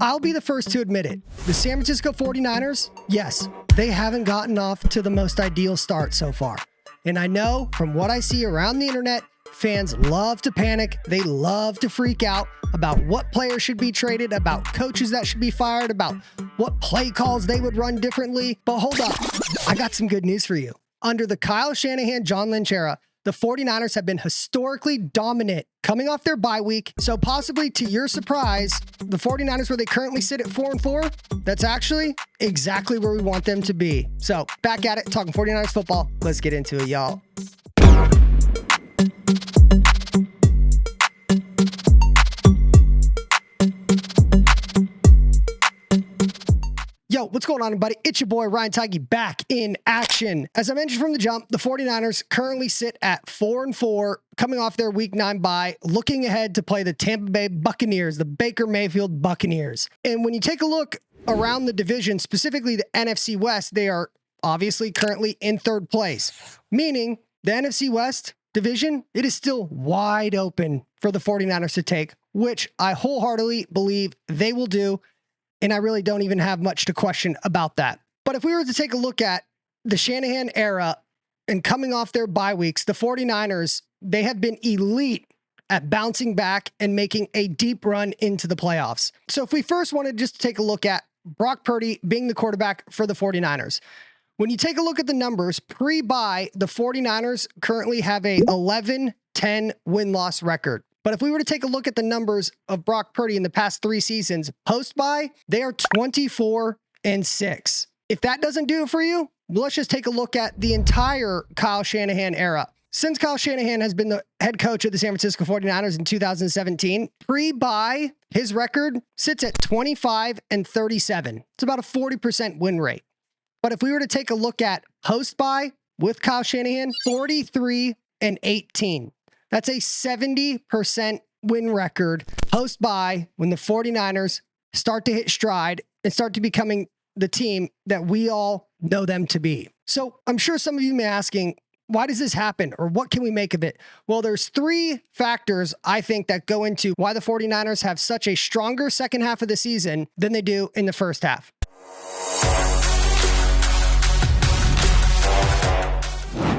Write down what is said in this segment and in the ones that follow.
I'll be the first to admit it. The San Francisco 49ers, yes, they haven't gotten off to the most ideal start so far. And I know from what I see around the internet, fans love to panic. They love to freak out about what players should be traded, about coaches that should be fired, about what play calls they would run differently. But hold up, I got some good news for you. Under the Kyle Shanahan, John Lynch era, the 49ers have been historically dominant coming off their bye week. So possibly to your surprise, the 49ers, where they currently sit at 4-4, that's actually exactly where we want them to be. So back at it, talking 49ers football. Let's get into it, y'all. Yo, what's going on, everybody? It's your boy, Ryan Tigey, back in action. As I mentioned from the jump, the 49ers currently sit at 4-4, coming off their Week 9 bye, looking ahead to play the Tampa Bay Buccaneers, the Baker Mayfield Buccaneers. And when you take a look around the division, specifically the NFC West, they are obviously currently in third place, meaning the NFC West division, it is still wide open for the 49ers to take, which I wholeheartedly believe they will do. And I really don't even have much to question about that. But if we were to take a look at the Shanahan era and coming off their bye weeks, the 49ers, they have been elite at bouncing back and making a deep run into the playoffs. So if we first wanted just to take a look at Brock Purdy being the quarterback for the 49ers, when you take a look at the numbers, pre-bye, the 49ers currently have a 11-10 win-loss record. But if we were to take a look at the numbers of Brock Purdy in the past 3 seasons, post-bye, they are 24-6. If that doesn't do it for you, let's just take a look at the entire Kyle Shanahan era. Since Kyle Shanahan has been the head coach of the San Francisco 49ers in 2017, pre-bye, his record sits at 25-37. It's about a 40% win rate. But if we were to take a look at post-bye with Kyle Shanahan, 43-18. That's a 70% win record post-bye when the 49ers start to hit stride and start to becoming the team that we all know them to be. So I'm sure some of you may be asking, why does this happen, or what can we make of it? Well, there's 3 factors I think that go into why the 49ers have such a stronger second half of the season than they do in the first half.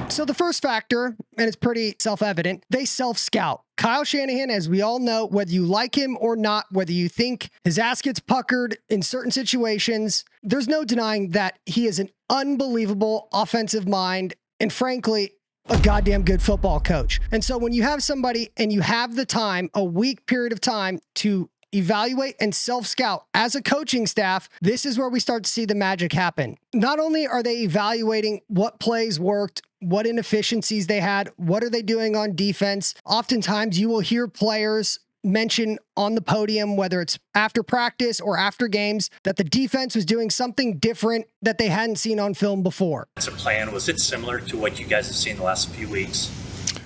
So the first factor, and it's pretty self-evident, they self-scout. Kyle Shanahan, as we all know, whether you like him or not, whether you think his ass gets puckered in certain situations, there's no denying that he is an unbelievable offensive mind and, frankly, a goddamn good football coach. And so when you have somebody and you have the time, a week period of time to evaluate and self-scout as a coaching staff, this is where we start to see the magic happen. Not only are they evaluating what plays worked, what inefficiencies they had, what are they doing on defense. Oftentimes you will hear players mention on the podium, whether it's after practice or after games, that the defense was doing something different that they hadn't seen on film before. As a plan, was it similar to what you guys have seen the last few weeks?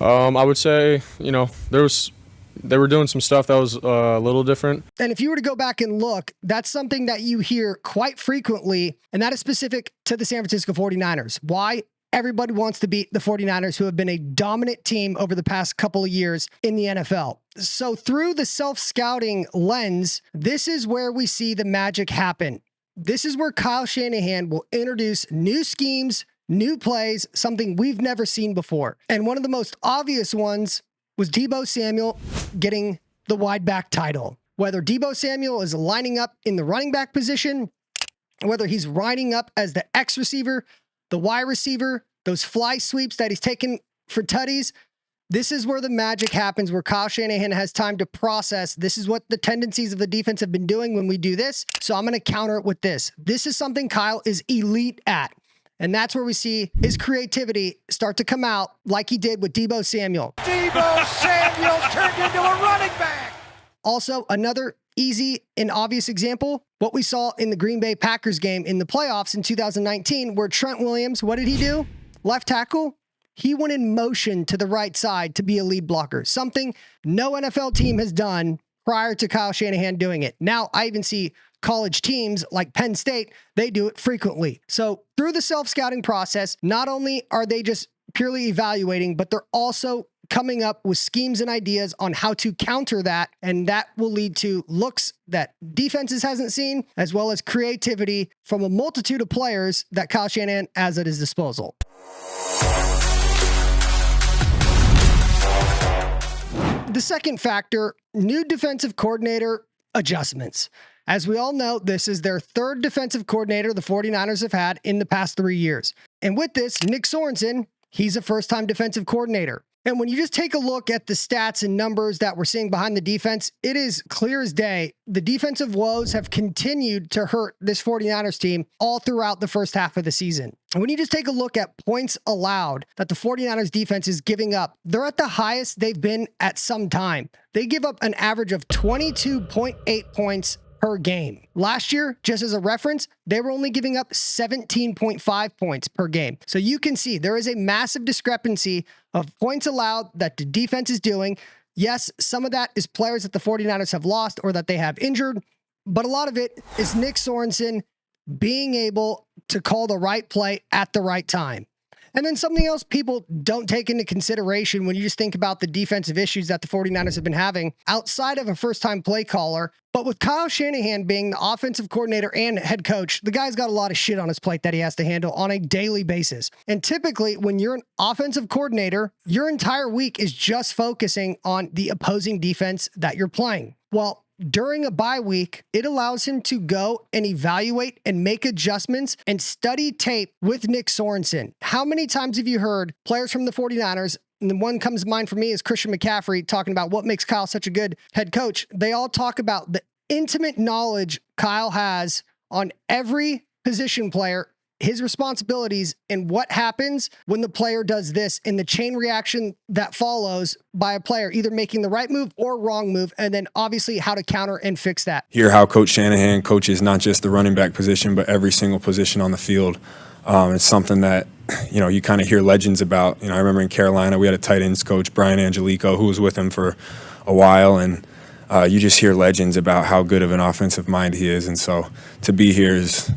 I would say, they were doing some stuff that was a little different. And if you were to go back and look, that's something that you hear quite frequently, and that is specific to the San Francisco 49ers. Why? Everybody wants to beat the 49ers, who have been a dominant team over the past couple of years in the NFL. So through the self-scouting lens, this is where we see the magic happen. This is where Kyle Shanahan will introduce new schemes, new plays, something we've never seen before. And one of the most obvious ones was Deebo Samuel getting the wide back title. Whether Deebo Samuel is lining up in the running back position, whether he's lining up as the X receiver, the Y receiver, those fly sweeps that he's taken for tutties, this is where the magic happens, where Kyle Shanahan has time to process. This is what the tendencies of the defense have been doing when we do this, so I'm going to counter it with this. This is something Kyle is elite at. And that's where we see his creativity start to come out, like he did with Deebo Samuel. Deebo Samuel turned into a running back. Also, another easy and obvious example, what we saw in the Green Bay Packers game in the playoffs in 2019, where Trent Williams, what did he do? Left tackle. He went in motion to the right side to be a lead blocker, something no NFL team has done prior to Kyle Shanahan doing it. Now, I even see college teams like Penn State, they do it frequently. So through the self-scouting process, not only are they just purely evaluating, but they're also coming up with schemes and ideas on how to counter that, and that will lead to looks that defenses hasn't seen, as well as creativity from a multitude of players that Kyle Shanahan has at his disposal. The second factor, new defensive coordinator adjustments. As we all know, this is their third defensive coordinator the 49ers have had in the past 3 years. And with this, Nick Sorensen, he's a first-time defensive coordinator. And when you just take a look at the stats and numbers that we're seeing behind the defense, it is clear as day. The defensive woes have continued to hurt this 49ers team all throughout the first half of the season. And when you just take a look at points allowed that the 49ers defense is giving up, they're at the highest they've been at some time. They give up an average of 22.8 points per game. Last year, just as a reference, they were only giving up 17.5 points per game. So you can see there is a massive discrepancy of points allowed that the defense is doing. Yes, some of that is players that the 49ers have lost or that they have injured, but a lot of it is Nick Sorensen being able to call the right play at the right time. And then something else people don't take into consideration when you just think about the defensive issues that the 49ers have been having outside of a first-time play caller. But with Kyle Shanahan being the offensive coordinator and head coach, the guy's got a lot of shit on his plate that he has to handle on a daily basis. And typically, when you're an offensive coordinator, your entire week is just focusing on the opposing defense that you're playing. Well, during a bye week, it allows him to go and evaluate and make adjustments and study tape with Nick Sorensen. How many times have you heard players from the 49ers, and the one comes to mind for me is Christian McCaffrey, talking about what makes Kyle such a good head coach? They all talk about the intimate knowledge Kyle has on every position player, his responsibilities, and what happens when the player does this, and the chain reaction that follows by a player either making the right move or wrong move, and then obviously how to counter and fix that. Hear how Coach Shanahan coaches not just the running back position, but every single position on the field. It's something that, you kind of hear legends about. I remember in Carolina, we had a tight ends coach, Brian Angelico, who was with him for a while, and you just hear legends about how good of an offensive mind he is. And so to be here is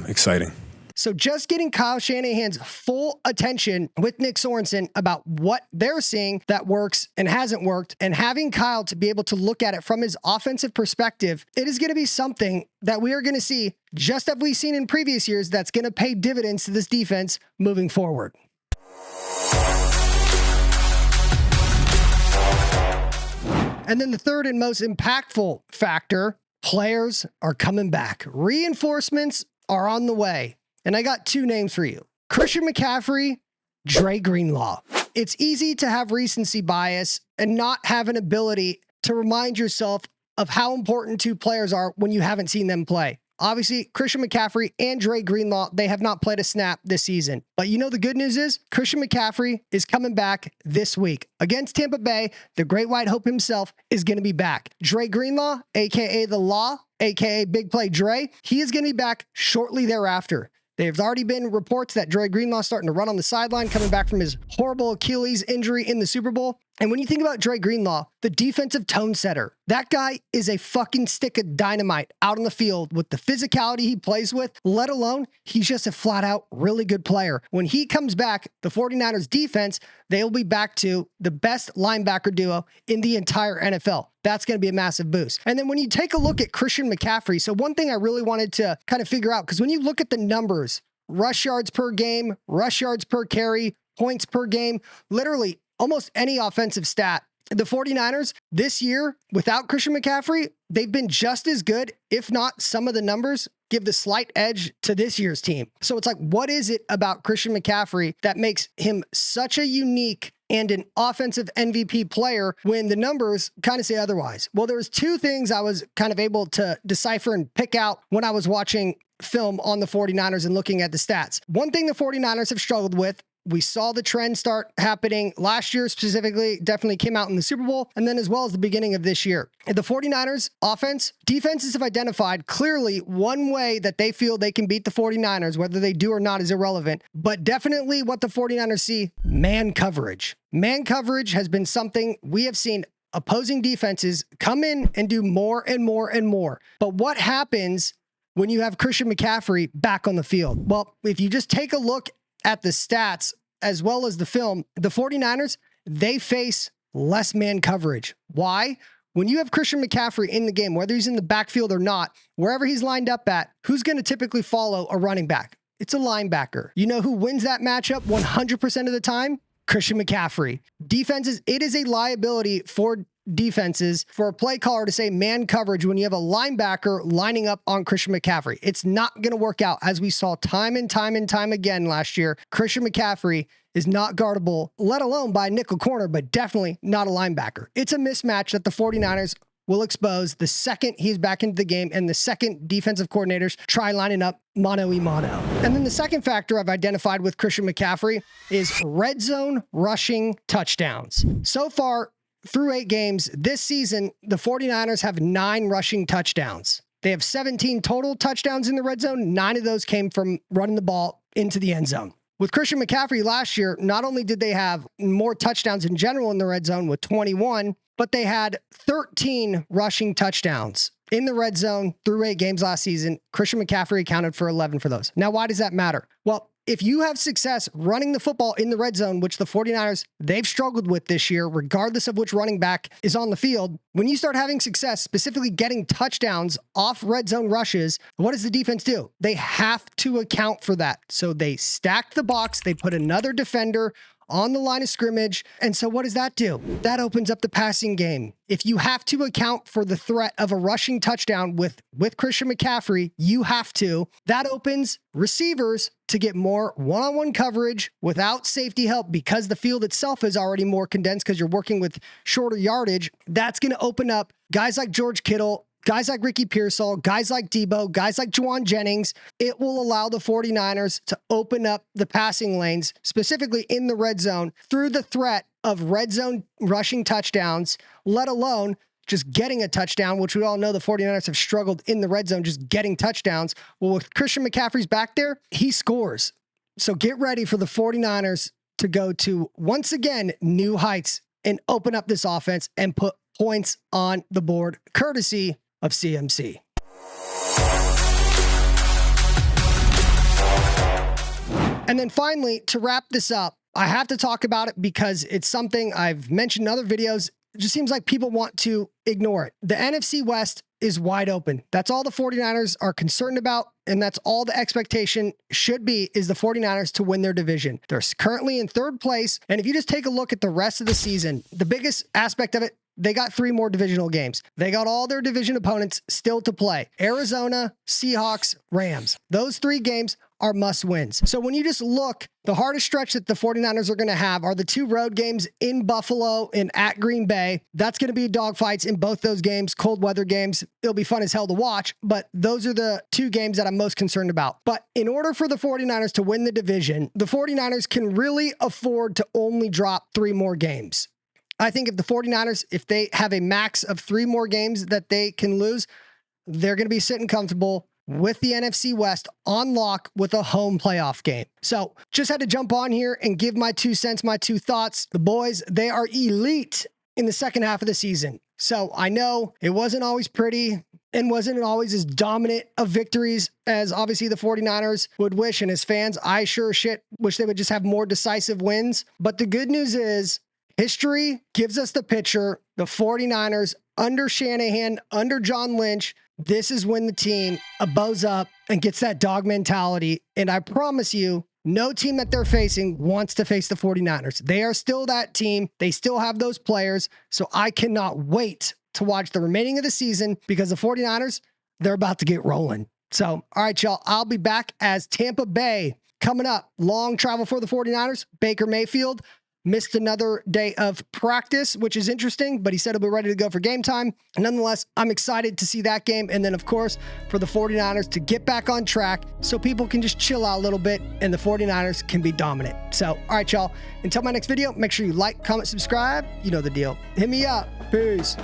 exciting. So just getting Kyle Shanahan's full attention with Nick Sorensen about what they're seeing that works and hasn't worked, and having Kyle to be able to look at it from his offensive perspective, it is going to be something that we are going to see, just as we've seen in previous years, that's going to pay dividends to this defense moving forward. And then the third and most impactful factor, players are coming back. Reinforcements are on the way. And I got two names for you: Christian McCaffrey, Dre Greenlaw. It's easy to have recency bias and not have an ability to remind yourself of how important two players are when you haven't seen them play. Obviously, Christian McCaffrey and Dre Greenlaw, they have not played a snap this season. But the good news is Christian McCaffrey is coming back this week. Against Tampa Bay, the Great White Hope himself is going to be back. Dre Greenlaw, a.k.a. The Law, a.k.a. Big Play Dre, he is going to be back shortly thereafter. There's already been reports that Dre Greenlaw starting to run on the sideline, coming back from his horrible Achilles injury in the Super Bowl. And when you think about Dre Greenlaw, the defensive tone setter, that guy is a fucking stick of dynamite out on the field with the physicality he plays with, let alone he's just a flat out really good player. When he comes back, the 49ers defense, they'll be back to the best linebacker duo in the entire NFL. That's going to be a massive boost. And then when you take a look at Christian McCaffrey, so one thing I really wanted to kind of figure out, because when you look at the numbers, rush yards per game, rush yards per carry, points per game, literally almost any offensive stat, the 49ers this year without Christian McCaffrey, they've been just as good, if not some of the numbers give the slight edge to this year's team. So it's like, what is it about Christian McCaffrey that makes him such a unique and an offensive MVP player when the numbers kind of say otherwise? Well, there's two things I was kind of able to decipher and pick out when I was watching film on the 49ers and looking at the stats. One thing the 49ers have struggled with, we saw the trend start happening last year specifically, definitely came out in the Super Bowl, and then as well as the beginning of this year. The 49ers defenses have identified clearly one way that they feel they can beat the 49ers, whether they do or not is irrelevant, but definitely what the 49ers see, man coverage. Man coverage has been something we have seen opposing defenses come in and do more and more and more. But what happens when you have Christian McCaffrey back on the field? Well, if you just take a look at the stats as well as the film, the 49ers, they face less man coverage. Why? When you have Christian McCaffrey in the game, whether he's in the backfield or not, wherever he's lined up at, who's going to typically follow a running back? It's a linebacker. You know who wins that matchup 100% of the time? Christian McCaffrey. Defenses, it is a liability for defenses for a play caller to say man coverage when you have a linebacker lining up on Christian McCaffrey. It's not going to work out, as we saw time and time again last year. Christian McCaffrey is not guardable, let alone by a nickel corner, but definitely not a linebacker. It's a mismatch that the 49ers will expose the second he's back into the game and the second defensive coordinators try lining up mano-a-mano. And then the second factor I've identified with Christian McCaffrey is red zone rushing touchdowns. So far, through 8 games this season, the 49ers have 9 rushing touchdowns. They have 17 total touchdowns in the red zone. 9 of those came from running the ball into the end zone. With Christian McCaffrey last year, not only did they have more touchdowns in general in the red zone with 21, but they had 13 rushing touchdowns in the red zone through 8 games last season. Christian McCaffrey accounted for 11 for those. Now, why does that matter? Well, if you have success running the football in the red zone, which the 49ers, they've struggled with this year, regardless of which running back is on the field, when you start having success, specifically getting touchdowns off red zone rushes, what does the defense do? They have to account for that. So they stack the box, they put another defender on the line of scrimmage. And so what does that do? That opens up the passing game. If you have to account for the threat of a rushing touchdown with Christian McCaffrey, you have to. That opens receivers to get more one-on-one coverage without safety help because the field itself is already more condensed because you're working with shorter yardage. That's going to open up guys like George Kittle, guys like Ricky Pearsall, guys like Debo, guys like Juwan Jennings. It will allow the 49ers to open up the passing lanes, specifically in the red zone, through the threat of red zone rushing touchdowns, let alone just getting a touchdown, which we all know the 49ers have struggled in the red zone, just getting touchdowns. Well, with Christian McCaffrey's back there, he scores. So get ready for the 49ers to go to, once again, new heights and open up this offense and put points on the board, courtesy of CMC. And then finally, to wrap this up, I have to talk about it because it's something I've mentioned in other videos. It just seems like people want to ignore it. The NFC West is wide open. That's all the 49ers are concerned about, and that's all the expectation should be, is the 49ers to win their division. They're currently in 3rd place, and if you just take a look at the rest of the season, the biggest aspect of it, they got 3 more divisional games. They got all their division opponents still to play. Arizona, Seahawks, Rams. Those 3 games are must wins. So when you just look, the hardest stretch that the 49ers are going to have are the 2 road games in Buffalo and at Green Bay. That's going to be dogfights in both those games, cold weather games. It'll be fun as hell to watch, but those are the 2 games that I'm most concerned about. But in order for the 49ers to win the division, the 49ers can really afford to only drop 3 more games. I think if the 49ers, if they have a max of 3 more games that they can lose, they're going to be sitting comfortable with the NFC West on lock with a home playoff game. So just had to jump on here and give my 2 cents, my 2 thoughts. The boys, they are elite in the second half of the season. So I know it wasn't always pretty and wasn't always as dominant of victories as obviously the 49ers would wish. And as fans, I sure shit wish they would just have more decisive wins. But the good news is, history gives us the picture. The 49ers under Shanahan, under John Lynch, this is when the team bows up and gets that dog mentality. And I promise you, no team that they're facing wants to face the 49ers. They are still that team. They still have those players. So I cannot wait to watch the remaining of the season because the 49ers, they're about to get rolling. So, all right, y'all, I'll be back as Tampa Bay coming up. Long travel for the 49ers. Baker Mayfield missed another day of practice, which is interesting, but he said he'll be ready to go for game time. Nonetheless, I'm excited to see that game. And then, of course, for the 49ers to get back on track so people can just chill out a little bit and the 49ers can be dominant. So, all right, y'all, until my next video, make sure you like, comment, subscribe. You know the deal. Hit me up. Peace.